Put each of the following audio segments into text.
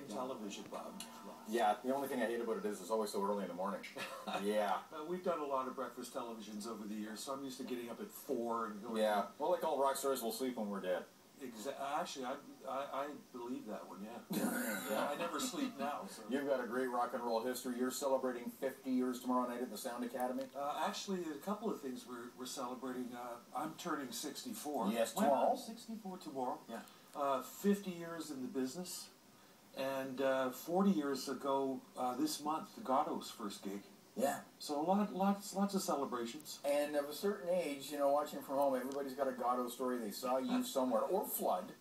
television, Bob. Yeah, the only thing I hate about it is it's always so early in the morning. Yeah. We've done a lot of breakfast televisions over the years, so I'm used to getting up at 4 and going. Yeah, well, like all rock stars, we'll sleep when we're dead. Actually, I believe that one, yeah. Yeah, I never sleep now. So. You've got a great rock and roll history. You're celebrating 50 years tomorrow night at the Sound Academy? Actually, a couple of things we're celebrating. I'm turning 64. Yes, tomorrow. 64 tomorrow. Yeah. 50 years in the business. And 40 years ago, this month, Goddo's first gig. Yeah. So lots of celebrations. And of a certain age, you know, watching from home, everybody's got a Goddo story. They saw you somewhere. Or Flood.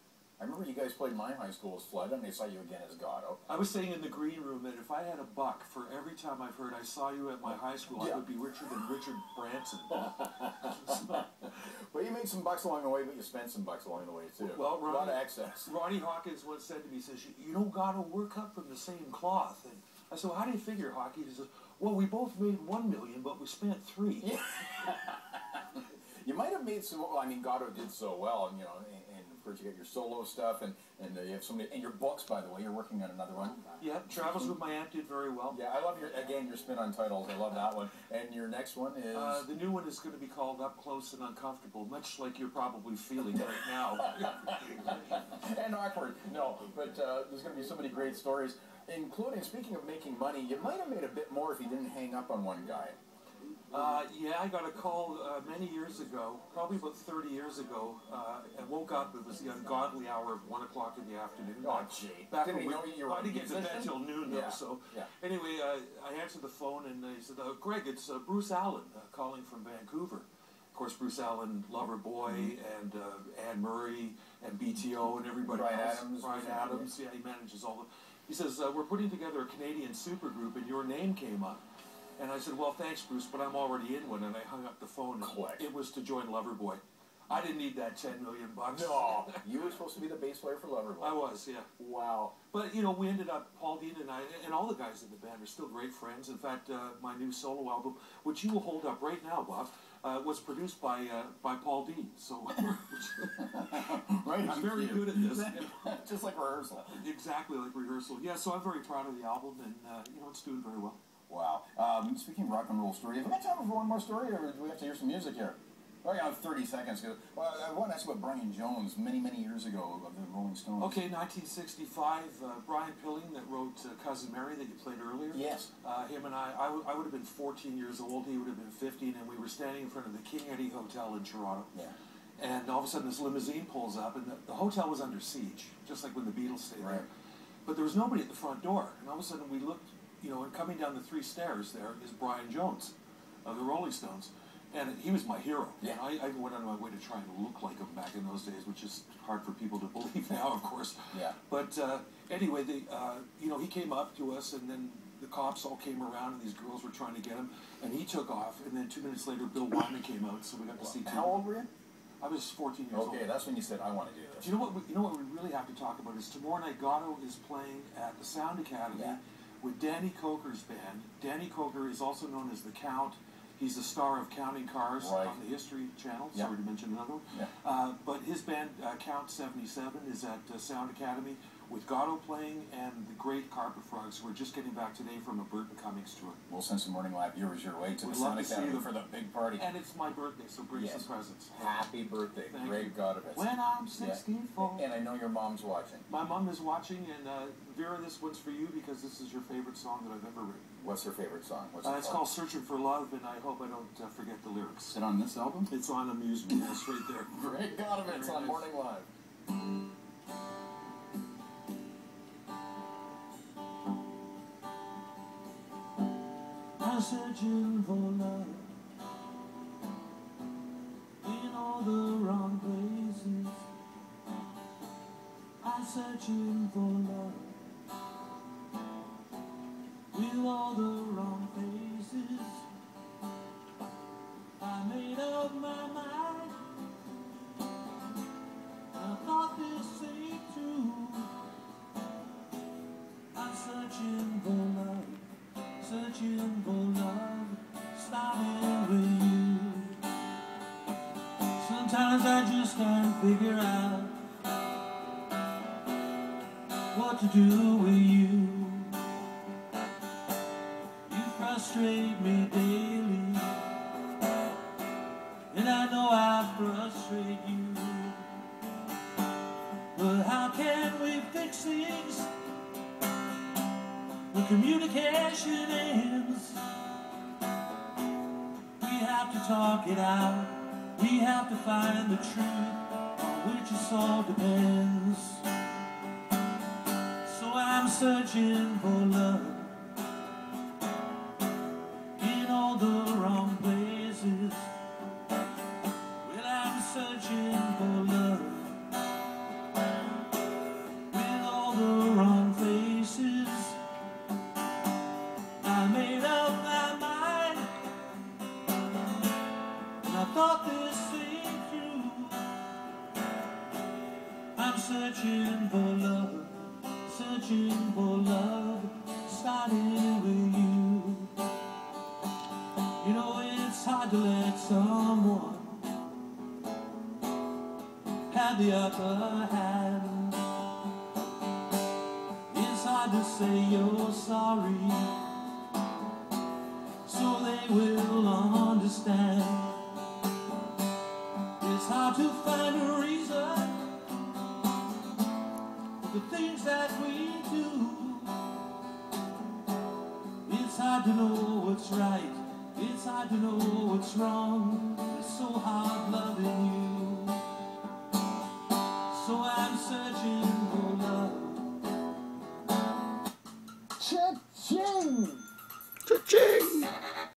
I remember you guys played my high school as Flood, and they saw you again as Goddo. I was saying in the green room that if I had $1 for every time I've heard I saw you at my high school, I would be richer than Richard Branson. Well, you made some bucks along the way, but you spent some bucks along the way, too. Well, a lot of excess. Ronnie Hawkins once said to me, he says, you know, Goddo, we're cut from the same cloth. And I said, well, how do you figure, Hockey? He says, well, we both made $1 million, but we spent $3 million. You might have made some, well, I mean, Goddo did so well, and, you know, and of course you got your solo stuff, and you have so many, and your books, by the way, you're working on another one. Yeah, Travels with My Aunt did very well. Yeah, I love your spin on titles, I love that one. And your next one is? The new one is going to be called Up Close and Uncomfortable, much like you're probably feeling right now. And awkward, no, but there's going to be so many great stories, including, speaking of making money, you might have made a bit more if you didn't hang up on one guy. Yeah, I got a call many years ago, probably about 30 years ago. I woke up, it was the ungodly hour of 1 o'clock in the afternoon. Oh, gee. Didn't he know you were I didn't get to bed till noon, though. Yeah. So, yeah. Anyway, I answered the phone, and he said, Greg, it's Bruce Allen calling from Vancouver. Of course, Bruce Allen, Loverboy, and Anne Murray, and BTO, and everybody else. Brian Adams, yeah, he manages all the... He says, we're putting together a Canadian supergroup, and your name came up. And I said, well, thanks, Bruce, but I'm already in one. And I hung up the phone. And it was to join Loverboy. I didn't need that $10 million. No, you were supposed to be the bass player for Loverboy. I was, yeah. Wow. But, you know, we ended up, Paul Dean and I, and all the guys in the band are still great friends. In fact, my new solo album, which you will hold up right now, Bob, was produced by Paul Dean. So right, I'm very good at this. Just like rehearsal. Exactly like rehearsal. Yeah, so I'm very proud of the album, and, you know, it's doing very well. Wow. Speaking of rock and roll story, have we got time for one more story, or do we have to hear some music here? Oh, yeah, 30 seconds. Well, I want to ask about Brian Jones many, many years ago of the Rolling Stones. Okay, 1965, Brian Pilling that wrote Cousin Mary that you played earlier. Yes. Him and I would have been 14 years old, he would have been 15, and we were standing in front of the King Eddie Hotel in Toronto. Yeah. And all of a sudden this limousine pulls up, and the hotel was under siege, just like when the Beatles stayed there. But there was nobody at the front door, and all of a sudden we looked, you know, and coming down the 3 stairs there is Brian Jones of the Rolling Stones. And he was my hero. Yeah. And I went on my way to try and look like him back in those days, which is hard for people to believe now, of course. Yeah. But anyway, you know, he came up to us, and then the cops all came around, and these girls were trying to get him, and he took off. And then 2 minutes later, Bill Wyman came out, so we got to see. How old were you? I was 14 years old. Okay, that's when you said, I want to do this. You know what? You know what we really have to talk about is tomorrow night. Goddo is playing at the Sound Academy with Danny Coker's band. Danny Coker is also known as the Count. He's the star of Counting Cars on the History Channel. Sorry to mention another one. Yeah. But his band, Count 77, is at Sound Academy with Goddo playing and the great Carpet Frogs, who are just getting back today from a Burton Cummings tour. We'll send some Morning Live viewers your way to the Sound Academy for the big party. And it's my birthday, so bring some presents. Happy birthday, Greg Godovitz. When I'm 64. And I know your mom's watching. My mom is watching, and Vera, this one's for you because this is your favorite song that I've ever written. What's her favorite song? What's it's called Searching for Love, and I hope I don't forget the lyrics. Is it on this album? It's on aMuse. It's right there. Greg Godovitz on Morning Live. I'm searching for love in all the wrong places. I'm searching for love with all the wrong faces. I made up my mind. I thought this ain't true. I'm searching for love. Searching for love, starting with you. Sometimes I just can't figure out what what to do with you. You frustrate me daily, and I know I frustrate you. But how can we fix things when communication ends? We have to talk it out. We have to find the truth on which it all depends. So I'm searching for love in all the wrong places. Well, I'm searching for love with all the wrong faces. I made up my mind, and I thought this thing through. I'm searching for love, searching for love, starting with you. You know, it's hard to let someone have the upper hand. It's hard to say you're sorry, so they will understand. It's hard to find a reason for the things that we do. It's hard to know what's right, it's hard to know what's wrong. It's so hard loving you.